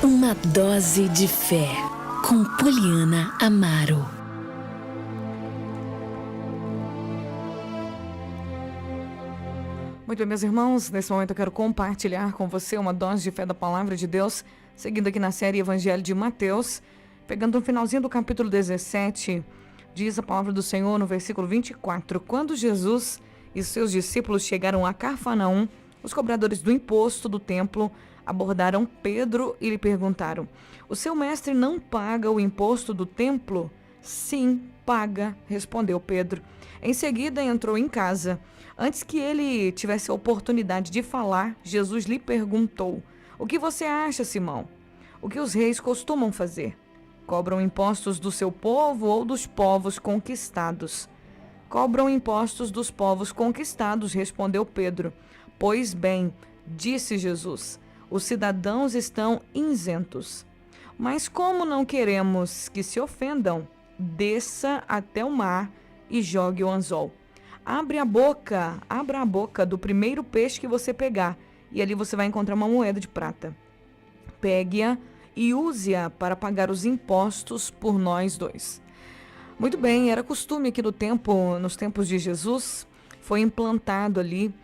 Uma dose de fé, com Poliana Amaro. Muito bem, meus irmãos, nesse momento eu quero compartilhar com você uma dose de fé da Palavra de Deus, seguindo aqui na série Evangelho de Mateus, pegando no finalzinho do capítulo 17, diz a Palavra do Senhor no versículo 24, quando Jesus e seus discípulos chegaram a Cafarnaum, os cobradores do imposto do templo abordaram Pedro e lhe perguntaram: o seu mestre não paga o imposto do templo? Sim, paga, respondeu Pedro. Em seguida entrou em casa. Antes que ele tivesse a oportunidade de falar, Jesus lhe perguntou: o que você acha, Simão? O que os reis costumam fazer? Cobram impostos do seu povo ou dos povos conquistados? Cobram impostos dos povos conquistados, respondeu Pedro. Pois bem, disse Jesus, os cidadãos estão isentos. Mas como não queremos que se ofendam, desça até o mar e jogue o anzol. Abra a boca do primeiro peixe que você pegar, e ali você vai encontrar uma moeda de prata. Pegue-a e use-a para pagar os impostos por nós dois. Muito bem, era costume aqui nos tempos de Jesus, foi implantado ali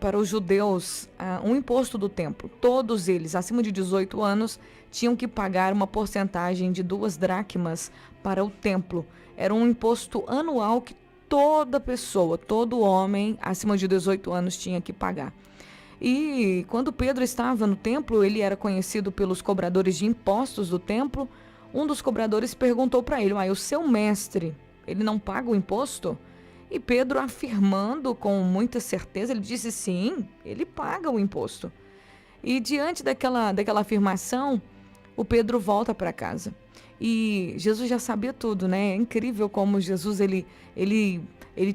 para os judeus um imposto do templo. Todos eles, acima de 18 anos, tinham que pagar uma porcentagem de 2 dracmas para o templo. Era um imposto anual que toda pessoa, todo homem acima de 18 anos tinha que pagar. E quando Pedro estava no templo, ele era conhecido pelos cobradores de impostos do templo. Um dos cobradores perguntou para ele: o seu mestre, ele não paga o imposto? E Pedro, afirmando com muita certeza, ele disse: sim, ele paga o imposto. E diante daquela afirmação, o Pedro volta para casa. E Jesus já sabia tudo, né? É incrível como Jesus ele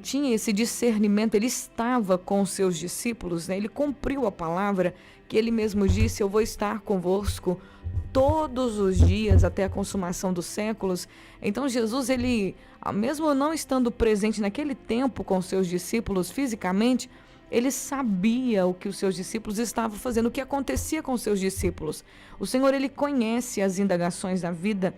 tinha esse discernimento, ele estava com os seus discípulos, né? Ele cumpriu a palavra que ele mesmo disse: eu vou estar convosco todos os dias até a consumação dos séculos. Então Jesus, ele, mesmo não estando presente naquele tempo com seus discípulos fisicamente, ele sabia o que os seus discípulos estavam fazendo, o que acontecia com os seus discípulos. O Senhor, ele conhece as indagações da vida,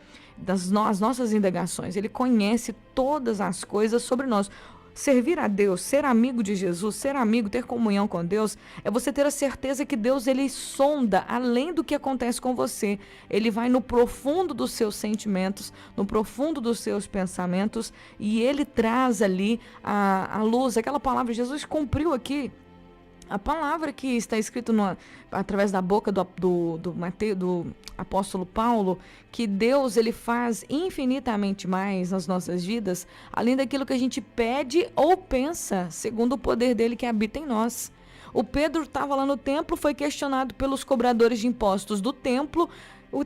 as nossas indagações, ele conhece todas as coisas sobre nós. Servir a Deus, ser amigo de Jesus, ser amigo, ter comunhão com Deus, é você ter a certeza que Deus, ele sonda além do que acontece com você. Ele vai no profundo dos seus sentimentos, no profundo dos seus pensamentos, e ele traz ali a luz, aquela palavra. Jesus cumpriu aqui a palavra que está escrito através da boca do apóstolo Paulo, que Deus, ele faz infinitamente mais nas nossas vidas, além daquilo que a gente pede ou pensa, segundo o poder dele que habita em nós. O Pedro estava lá no templo, foi questionado pelos cobradores de impostos do templo.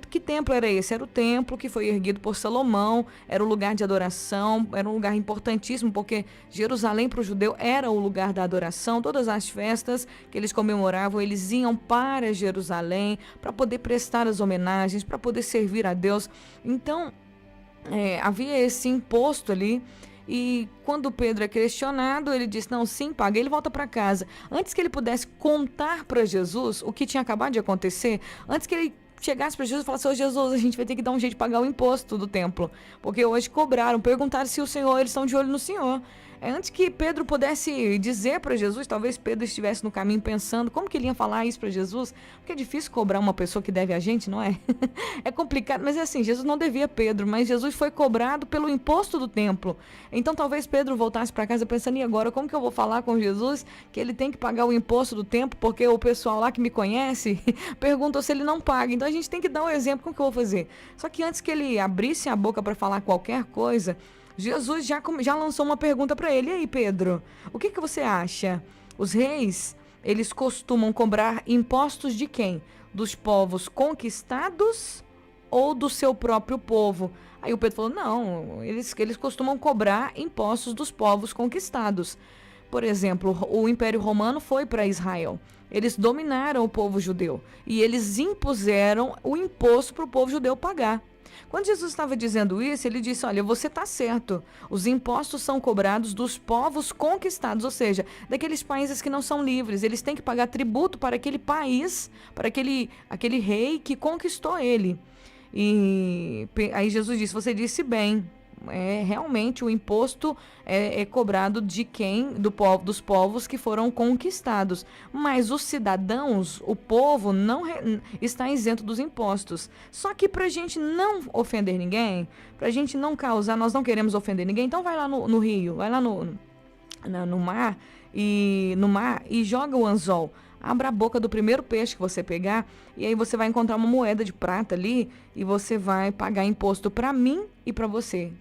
Que templo era esse? Era o templo que foi erguido por Salomão, era o lugar de adoração, era um lugar importantíssimo, porque Jerusalém para o judeu era o lugar da adoração. Todas as festas que eles comemoravam, eles iam para Jerusalém para poder prestar as homenagens, para poder servir a Deus. Então, havia esse imposto ali. E quando Pedro é questionado, ele diz: não, sim, paga. Ele volta para casa. Antes que ele pudesse contar para Jesus o que tinha acabado de acontecer, antes que ele chegasse para Jesus e falasse: ô Jesus, a gente vai ter que dar um jeito de pagar o imposto do templo, porque hoje perguntaram se o Senhor, eles estão de olho no Senhor. Antes que Pedro pudesse dizer para Jesus, talvez Pedro estivesse no caminho pensando como que ele ia falar isso para Jesus, porque é difícil cobrar uma pessoa que deve a gente, não é? É complicado, mas é assim, Jesus não devia Pedro, mas Jesus foi cobrado pelo imposto do templo. Então talvez Pedro voltasse para casa pensando: e agora, como que eu vou falar com Jesus que ele tem que pagar o imposto do templo, porque o pessoal lá que me conhece perguntou se ele não paga. Então a gente tem que dar um exemplo, como que eu vou fazer? Só que antes que ele abrisse a boca para falar qualquer coisa, Jesus já lançou uma pergunta para ele: e aí, Pedro, o que você acha? Os reis, eles costumam cobrar impostos de quem? Dos povos conquistados ou do seu próprio povo? Aí o Pedro falou: não, eles costumam cobrar impostos dos povos conquistados. Por exemplo, o Império Romano foi para Israel. Eles dominaram o povo judeu e eles impuseram o imposto para o povo judeu pagar. Quando Jesus estava dizendo isso, ele disse, olha, você está certo, os impostos são cobrados dos povos conquistados, ou seja, daqueles países que não são livres, eles têm que pagar tributo para aquele país, para aquele rei que conquistou ele. E aí Jesus disse, você disse bem, realmente o imposto é cobrado de dos povos que foram conquistados, mas os cidadãos, o povo não está isento dos impostos. Só que para a gente não ofender ninguém, para a gente não causar, nós não queremos ofender ninguém, então vai lá no rio, vai lá no mar e joga o anzol. Abra a boca do primeiro peixe que você pegar e aí você vai encontrar uma moeda de prata ali e você vai pagar imposto para mim e para você.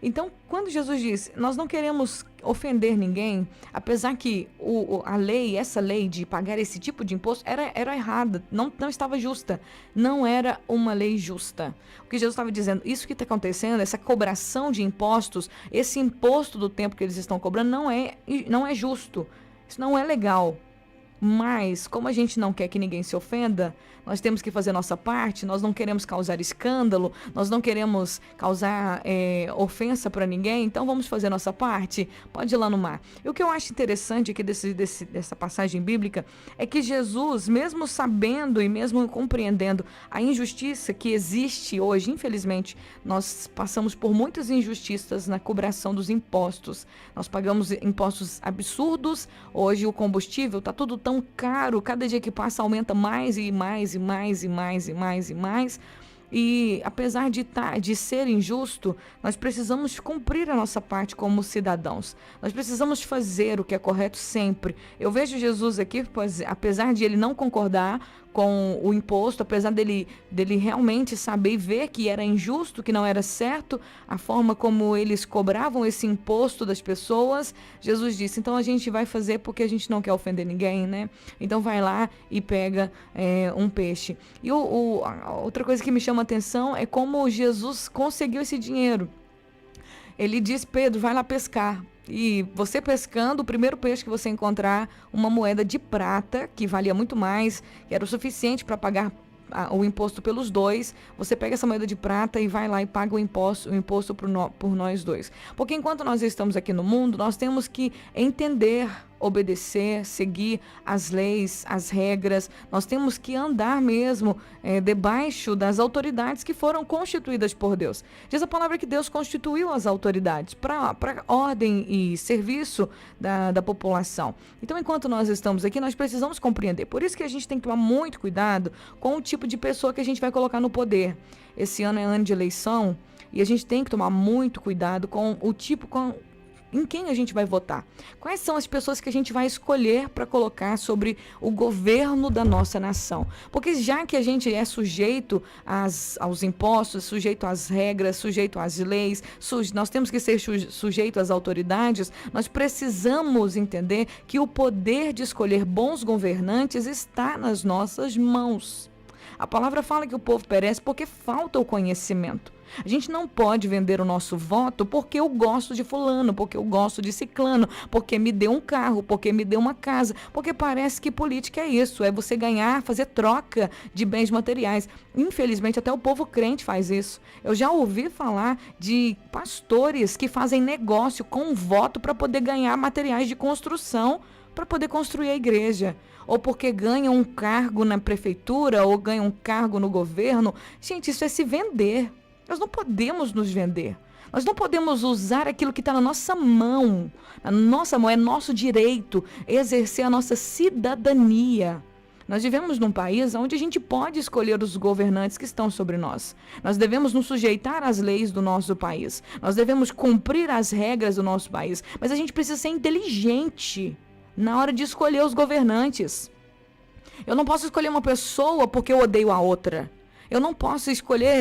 Então, quando Jesus diz, nós não queremos ofender ninguém, apesar que essa lei de pagar esse tipo de imposto era errada, não estava justa, não era uma lei justa. O que Jesus estava dizendo, isso que está acontecendo, essa cobração de impostos, esse imposto do tempo que eles estão cobrando não é justo, isso não é legal. Mas, como a gente não quer que ninguém se ofenda, nós temos que fazer nossa parte, nós não queremos causar escândalo, nós não queremos causar ofensa para ninguém, então vamos fazer nossa parte, pode ir lá no mar. E o que eu acho interessante aqui dessa passagem bíblica é que Jesus, mesmo sabendo e mesmo compreendendo a injustiça que existe hoje, infelizmente, nós passamos por muitas injustiças na cobração dos impostos, nós pagamos impostos absurdos, hoje o combustível está tudo tão caro, cada dia que passa aumenta mais e mais e mais e mais e mais e mais. E apesar de ser injusto, nós precisamos cumprir a nossa parte como cidadãos. Nós precisamos fazer o que é correto sempre. Eu vejo Jesus aqui, pois, apesar de ele não concordar com o imposto, apesar dele realmente saber e ver que era injusto, que não era certo, a forma como eles cobravam esse imposto das pessoas, Jesus disse, então a gente vai fazer porque a gente não quer ofender ninguém, né? Então vai lá e pega um peixe. E outra coisa que me chama a atenção é como Jesus conseguiu esse dinheiro. Ele diz, Pedro, vai lá pescar. E você pescando, o primeiro peixe que você encontrar, uma moeda de prata, que valia muito mais, que era o suficiente para pagar o imposto pelos dois, você pega essa moeda de prata e vai lá e paga o imposto por nós dois. Porque enquanto nós estamos aqui no mundo, nós temos que entender, obedecer, seguir as leis, as regras, nós temos que andar mesmo debaixo das autoridades que foram constituídas por Deus. Diz a palavra que Deus constituiu as autoridades para ordem e serviço da população. Então, enquanto nós estamos aqui, nós precisamos compreender. Por isso que a gente tem que tomar muito cuidado com o tipo de pessoa que a gente vai colocar no poder. Esse ano é ano de eleição e a gente tem que tomar muito cuidado com o tipo, em quem a gente vai votar. Quais são as pessoas que a gente vai escolher para colocar sobre o governo da nossa nação? Porque já que a gente é sujeito aos impostos, sujeito às regras, sujeito às leis, nós temos que ser sujeito às autoridades, nós precisamos entender que o poder de escolher bons governantes está nas nossas mãos. A palavra fala que o povo perece porque falta o conhecimento. A gente não pode vender o nosso voto porque eu gosto de fulano, porque eu gosto de ciclano, porque me deu um carro, porque me deu uma casa, porque parece que política é isso, é você ganhar, fazer troca de bens materiais. Infelizmente, até o povo crente faz isso. Eu já ouvi falar de pastores que fazem negócio com voto para poder ganhar materiais de construção, para poder construir a igreja, ou porque ganham um cargo na prefeitura, ou ganham um cargo no governo. Gente, isso é se vender. Nós não podemos nos vender. Nós não podemos usar aquilo que está na nossa mão. Na nossa mão é nosso direito exercer a nossa cidadania. Nós vivemos num país onde a gente pode escolher os governantes que estão sobre nós. Nós devemos nos sujeitar às leis do nosso país. Nós devemos cumprir as regras do nosso país. Mas a gente precisa ser inteligente na hora de escolher os governantes. Eu não posso escolher uma pessoa porque eu odeio a outra. Eu não posso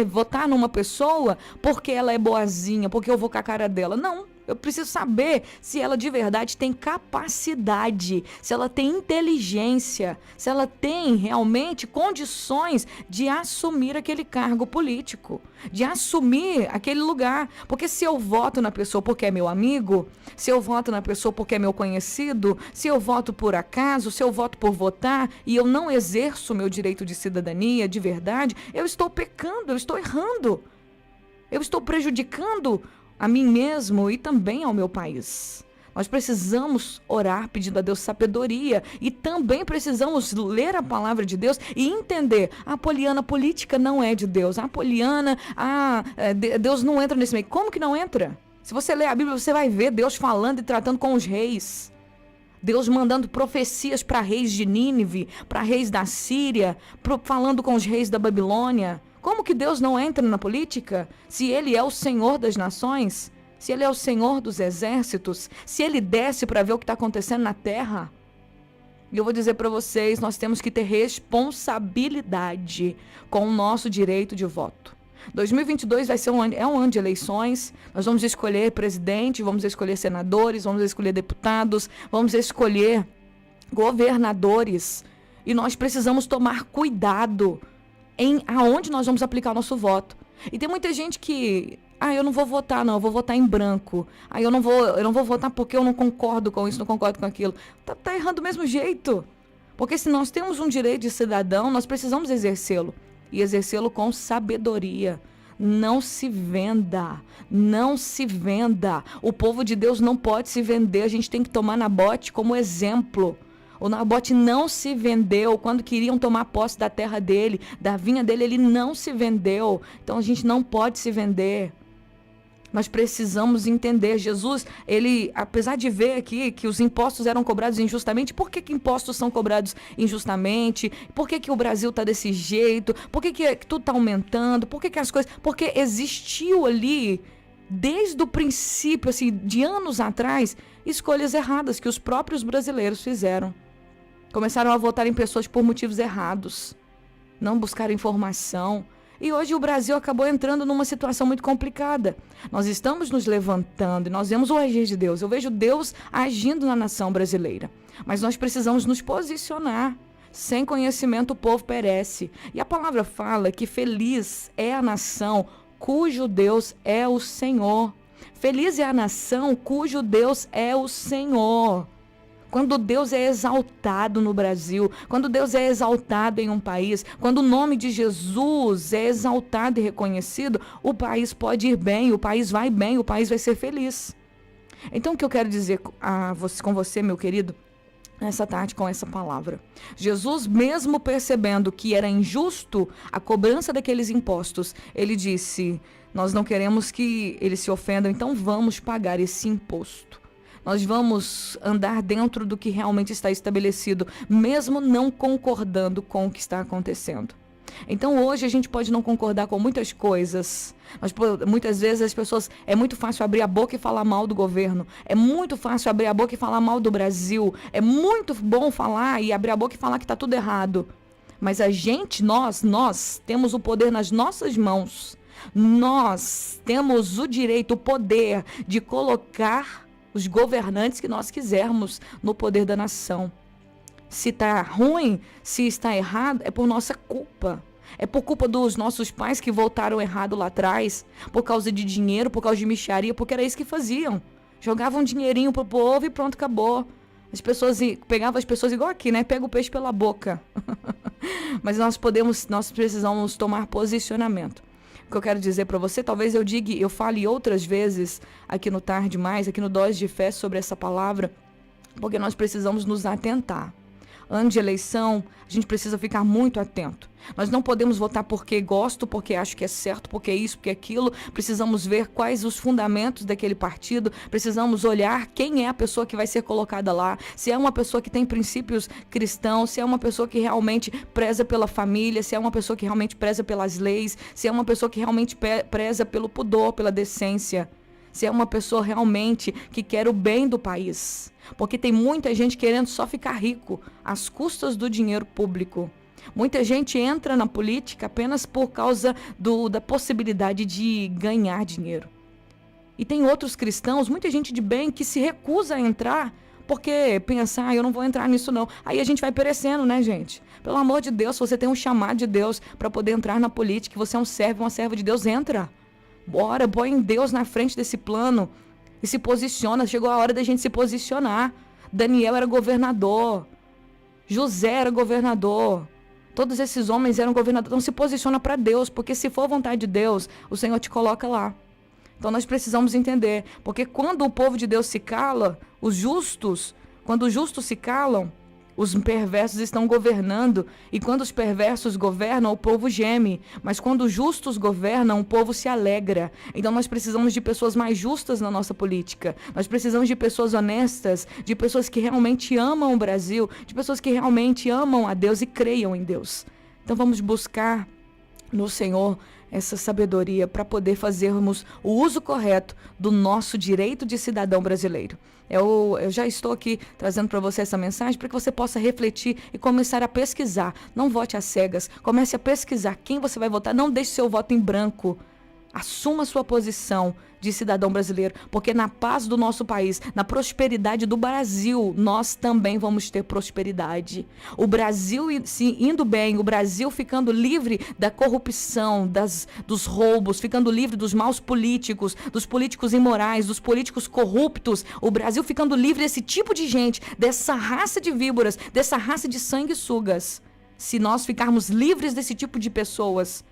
votar numa pessoa porque ela é boazinha, porque eu vou com a cara dela. Não, eu preciso saber se ela de verdade tem capacidade, se ela tem inteligência, se ela tem realmente condições de assumir aquele cargo político, de assumir aquele lugar. Porque se eu voto na pessoa porque é meu amigo, se eu voto na pessoa porque é meu conhecido, se eu voto por acaso, se eu voto por votar e eu não exerço meu direito de cidadania de verdade, eu estou pecando, eu estou errando. eu estou prejudicando a mim mesmo e também ao meu país. Nós precisamos orar pedindo a Deus sabedoria e também precisamos ler a palavra de Deus e entender, Poliana, política não é de Deus. Poliana, Deus não entra nesse meio. Como que não entra? Se você ler a Bíblia, você vai ver Deus falando e tratando com os reis. Deus mandando profecias para reis de Nínive, para reis da Síria, falando com os reis da Babilônia. Como que Deus não entra na política? Se Ele é o Senhor das nações, se Ele é o Senhor dos exércitos, se Ele desce para ver o que está acontecendo na terra. E eu vou dizer para vocês, nós temos que ter responsabilidade com o nosso direito de voto. 2022 vai ser um ano de eleições. Nós vamos escolher presidente, vamos escolher senadores, vamos escolher deputados, vamos escolher governadores. E nós precisamos tomar cuidado em aonde nós vamos aplicar o nosso voto. E tem muita gente que, eu não vou votar não, eu vou votar em branco. Eu não vou votar porque eu não concordo com isso, não concordo com aquilo. Tá errando do mesmo jeito. Porque se nós temos um direito de cidadão, nós precisamos exercê-lo. E exercê-lo com sabedoria. Não se venda. Não se venda. O povo de Deus não pode se vender. A gente tem que tomar Nabote como exemplo. O Nabote não se vendeu. Quando queriam tomar posse da terra dele, da vinha dele, ele não se vendeu. Então a gente não pode se vender. Nós precisamos entender. Jesus, ele, apesar de ver aqui que os impostos eram cobrados injustamente, por que impostos são cobrados injustamente? Por que o Brasil está desse jeito? Por que tudo está aumentando? Por que as coisas... Porque existiu ali, desde o princípio, assim, de anos atrás, escolhas erradas que os próprios brasileiros fizeram. Começaram a votar em pessoas por motivos errados. Não buscaram informação. E hoje o Brasil acabou entrando numa situação muito complicada. Nós estamos nos levantando e nós vemos o agir de Deus. Eu vejo Deus agindo na nação brasileira. Mas nós precisamos nos posicionar. Sem conhecimento o povo perece. E a palavra fala que feliz é a nação cujo Deus é o Senhor. Feliz é a nação cujo Deus é o Senhor. Quando Deus é exaltado no Brasil, quando Deus é exaltado em um país, quando o nome de Jesus é exaltado e reconhecido, o país pode ir bem, o país vai bem, o país vai ser feliz. Então o que eu quero dizer com você, meu querido, nessa tarde com essa palavra? Jesus, mesmo percebendo que era injusto a cobrança daqueles impostos, ele disse, nós não queremos que eles se ofendam, então vamos pagar esse imposto. Nós vamos andar dentro do que realmente está estabelecido, mesmo não concordando com o que está acontecendo. Então hoje a gente pode não concordar com muitas coisas, mas muitas vezes as pessoas, é muito fácil abrir a boca e falar mal do governo, é muito fácil abrir a boca e falar mal do Brasil, é muito bom falar e abrir a boca e falar que está tudo errado. Mas nós temos o poder nas nossas mãos, nós temos o direito, o poder de colocar os governantes que nós quisermos no poder da nação. Se está ruim, se está errado, é por nossa culpa. É por culpa dos nossos pais que votaram errado lá atrás, por causa de dinheiro, por causa de mixaria, porque era isso que faziam. Jogavam dinheirinho pro povo e pronto, acabou. As pessoas pegavam as pessoas igual aqui, né? Pega o peixe pela boca. Mas nós precisamos tomar posicionamento. O que eu quero dizer para você, talvez eu fale outras vezes aqui no Tarde Mais, aqui no Dose de Fé sobre essa palavra, porque nós precisamos nos atentar. Ano de eleição, a gente precisa ficar muito atento. Nós não podemos votar porque gosto, porque acho que é certo, porque é isso, porque é aquilo. Precisamos ver quais os fundamentos daquele partido. Precisamos olhar quem é a pessoa que vai ser colocada lá. Se é uma pessoa que tem princípios cristãos, se é uma pessoa que realmente preza pela família, se é uma pessoa que realmente preza pelas leis, se é uma pessoa que realmente preza pelo pudor, pela decência. Se é uma pessoa realmente que quer o bem do país. Porque tem muita gente querendo só ficar rico às custas do dinheiro público. Muita gente entra na política apenas por causa da possibilidade de ganhar dinheiro. E tem outros cristãos, muita gente de bem que se recusa a entrar porque pensa, eu não vou entrar nisso não. Aí a gente vai perecendo, né, gente? Pelo amor de Deus, se você tem um chamado de Deus para poder entrar na política, você é um servo, uma serva de Deus, entra. Bora, põe Deus na frente desse plano e se posiciona. Chegou a hora da gente se posicionar. Daniel era governador. José era governador. Todos esses homens eram governadores. Então se posiciona para Deus, porque se for vontade de Deus, o Senhor te coloca lá. Então nós precisamos entender, porque quando o povo de Deus se cala, quando os justos se calam, os perversos estão governando, e quando os perversos governam, o povo geme, mas quando os justos governam, o povo se alegra. Então nós precisamos de pessoas mais justas na nossa política, nós precisamos de pessoas honestas, de pessoas que realmente amam o Brasil, de pessoas que realmente amam a Deus e creiam em Deus. Então vamos buscar no Senhor essa sabedoria para poder fazermos o uso correto do nosso direito de cidadão brasileiro. Eu já estou aqui trazendo para você essa mensagem para que você possa refletir e começar a pesquisar. Não vote às cegas, comece a pesquisar quem você vai votar, não deixe seu voto em branco. Assuma sua posição de cidadão brasileiro, porque na paz do nosso país, na prosperidade do Brasil, nós também vamos ter prosperidade. O Brasil se indo bem, o Brasil ficando livre da corrupção, dos roubos, ficando livre dos maus políticos, dos políticos imorais, dos políticos corruptos, o Brasil ficando livre desse tipo de gente, dessa raça de víboras, dessa raça de sanguessugas. Se nós ficarmos livres desse tipo de pessoas,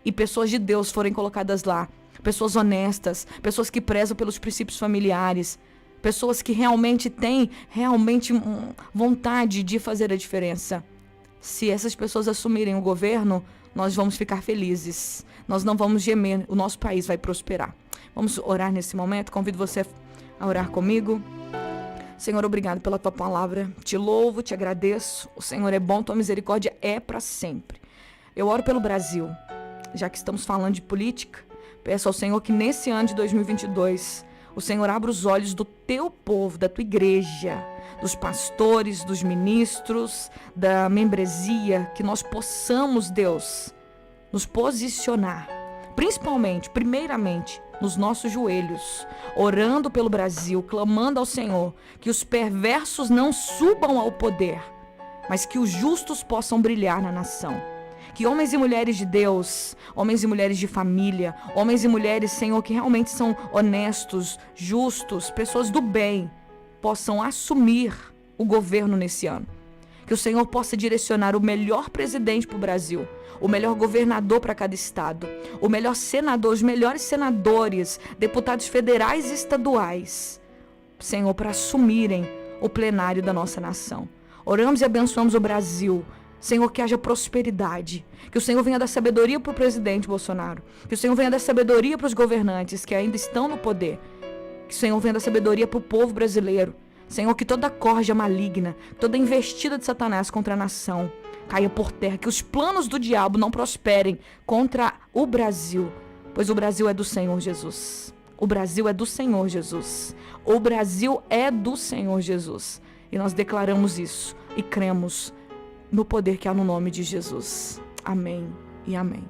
e pessoas de Deus forem colocadas lá, pessoas honestas, pessoas que prezam pelos princípios familiares, pessoas que realmente têm vontade de fazer a diferença. Se essas pessoas assumirem o governo, nós vamos ficar felizes, nós não vamos gemer, o nosso país vai prosperar. Vamos orar nesse momento, convido você a orar comigo. Senhor, obrigado pela tua palavra, te louvo, te agradeço, o Senhor é bom, tua misericórdia é para sempre. Eu oro pelo Brasil. Já que estamos falando de política, peço ao Senhor que nesse ano de 2022, o Senhor abra os olhos do teu povo, da tua igreja, dos pastores, dos ministros, da membresia, que nós possamos, Deus, nos posicionar, primeiramente, nos nossos joelhos, orando pelo Brasil, clamando ao Senhor, que os perversos não subam ao poder, mas que os justos possam brilhar na nação. Que homens e mulheres de Deus, homens e mulheres de família, homens e mulheres, Senhor, que realmente são honestos, justos, pessoas do bem, possam assumir o governo nesse ano. Que o Senhor possa direcionar o melhor presidente para o Brasil, o melhor governador para cada estado, o melhor senador, os melhores senadores, deputados federais e estaduais, Senhor, para assumirem o plenário da nossa nação. Oramos e abençoamos o Brasil. Senhor, que haja prosperidade, que o Senhor venha dar sabedoria para o presidente Bolsonaro, que o Senhor venha dar sabedoria para os governantes que ainda estão no poder, que o Senhor venha dar sabedoria para o povo brasileiro. Senhor, que toda corja maligna, toda investida de Satanás contra a nação caia por terra, que os planos do diabo não prosperem contra o Brasil, pois o Brasil é do Senhor Jesus. O Brasil é do Senhor Jesus. O Brasil é do Senhor Jesus. E nós declaramos isso e cremos no poder que há no nome de Jesus. Amém e amém.